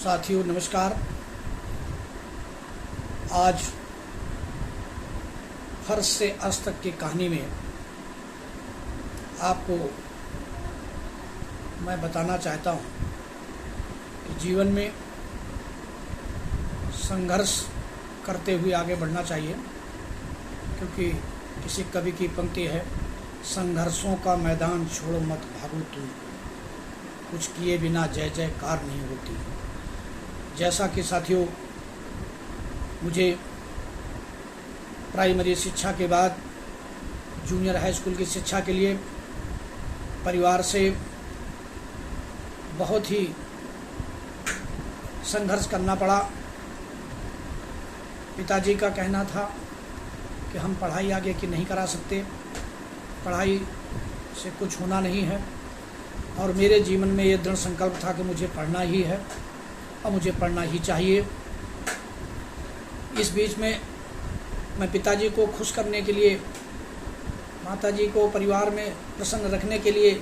साथियों नमस्कार। आज फर्श से अर्श तक की कहानी में आपको मैं बताना चाहता हूँ कि जीवन में संघर्ष करते हुए आगे बढ़ना चाहिए, क्योंकि किसी कवि की पंक्ति है, संघर्षों का मैदान छोड़ो मत भागो तुम, कुछ किए बिना जय जयकार नहीं होती। जैसा कि साथियों, मुझे प्राइमरी शिक्षा के बाद जूनियर हाई स्कूल की शिक्षा के लिए परिवार से बहुत ही संघर्ष करना पड़ा। पिताजी का कहना था कि हम पढ़ाई आगे की नहीं करा सकते, पढ़ाई से कुछ होना नहीं है, और मेरे जीवन में ये दृढ़ संकल्प था कि मुझे पढ़ना ही है और मुझे पढ़ना ही चाहिए। इस बीच में मैं पिताजी को खुश करने के लिए, माताजी को परिवार में प्रसन्न रखने के लिए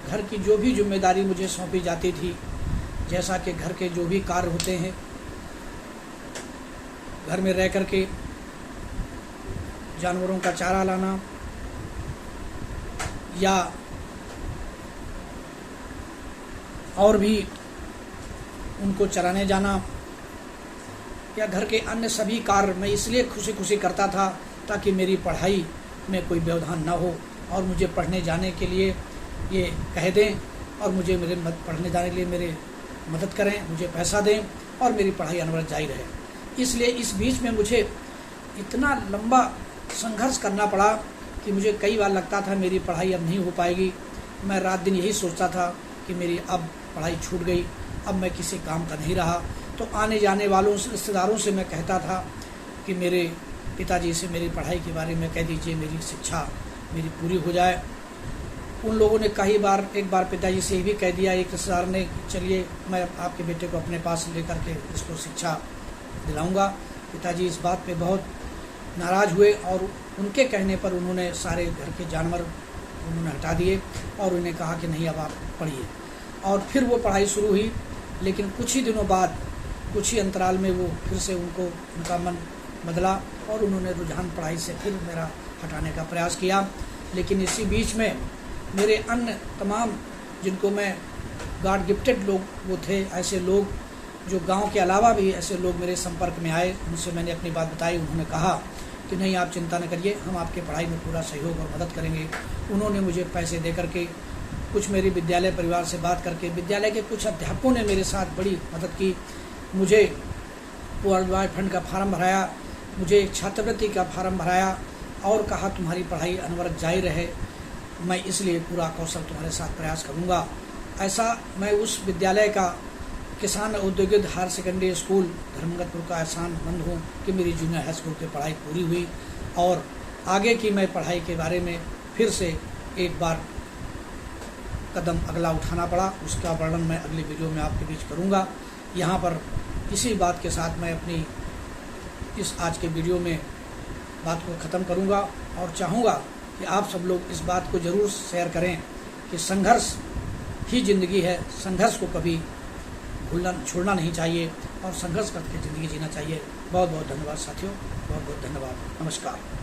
घर की जो भी जिम्मेदारी मुझे सौंपी जाती थी, जैसा कि घर के जो भी कार्य होते हैं, घर में रह कर के जानवरों का चारा लाना या और भी उनको चराने जाना या घर के अन्य सभी कार्य मैं इसलिए खुशी खुशी करता था ताकि मेरी पढ़ाई में कोई व्यवधान न हो और मुझे पढ़ने जाने के लिए ये कह दें और मुझे मेरे पढ़ने जाने के लिए मेरे मदद करें, मुझे पैसा दें और मेरी पढ़ाई अनवरत जारी रहे। इसलिए इस बीच में मुझे इतना लंबा संघर्ष करना पड़ा कि मुझे कई बार लगता था मेरी पढ़ाई अब नहीं हो पाएगी। मैं रात दिन यही सोचता था कि मेरी अब पढ़ाई छूट गई, अब मैं किसी काम का नहीं रहा। तो आने जाने वालों से, रिश्तेदारों से मैं कहता था कि मेरे पिताजी से मेरी पढ़ाई के बारे में कह दीजिए, मेरी शिक्षा मेरी पूरी हो जाए। उन लोगों ने एक बार पिताजी से ये भी कह दिया, एक रिश्तेदार ने, चलिए मैं आपके बेटे को अपने पास लेकर के इसको शिक्षा दिलाऊंगा। पिताजी इस बात पे बहुत नाराज़ हुए और उनके कहने पर उन्होंने सारे घर के जानवर उन्होंने हटा दिए और उन्हें कहा कि नहीं, अब आप पढ़िए। और फिर वो पढ़ाई शुरू हुई, लेकिन कुछ ही दिनों बाद, कुछ ही अंतराल में वो फिर से उनका मन बदला और उन्होंने रुझान पढ़ाई से फिर मेरा हटाने का प्रयास किया। लेकिन इसी बीच में मेरे अन्य तमाम, जिनको मैं गॉड गिफ्टेड लोग वो थे, ऐसे लोग जो गांव के अलावा भी ऐसे लोग मेरे संपर्क में आए, उनसे मैंने अपनी बात बताई। उन्होंने कहा कि नहीं, आप चिंता न करिए, हम आपके पढ़ाई में पूरा सहयोग और मदद करेंगे। उन्होंने मुझे पैसे दे करके, कुछ मेरी विद्यालय परिवार से बात करके, विद्यालय के कुछ अध्यापकों ने मेरे साथ बड़ी मदद की। मुझे वर्ल्ड वाइड फंड का फार्म भराया, मुझे छात्रवृत्ति का फार्म भराया और कहा तुम्हारी पढ़ाई अनवरत जारी रहे, मैं इसलिए पूरा कौशल तुम्हारे साथ प्रयास करूँगा। ऐसा मैं उस विद्यालय का किसान औद्योगिक हायर सेकेंडरी स्कूल धर्मगतपुर का एहसानमंद हूँ कि मेरी जूनियर हाई स्कूल की पढ़ाई पूरी हुई और आगे की मैं पढ़ाई के बारे में फिर से एक बार कदम अगला उठाना पड़ा। उसका वर्णन मैं अगली वीडियो में आपके बीच करूँगा। यहाँ पर इसी बात के साथ मैं अपनी इस आज के वीडियो में बात को ख़त्म करूँगा और चाहूँगा कि आप सब लोग इस बात को ज़रूर शेयर करें कि संघर्ष ही ज़िंदगी है, संघर्ष को कभी छोड़ना नहीं चाहिए और संघर्ष करके ज़िंदगी जीना चाहिए। बहुत बहुत धन्यवाद साथियों, बहुत बहुत धन्यवाद। नमस्कार।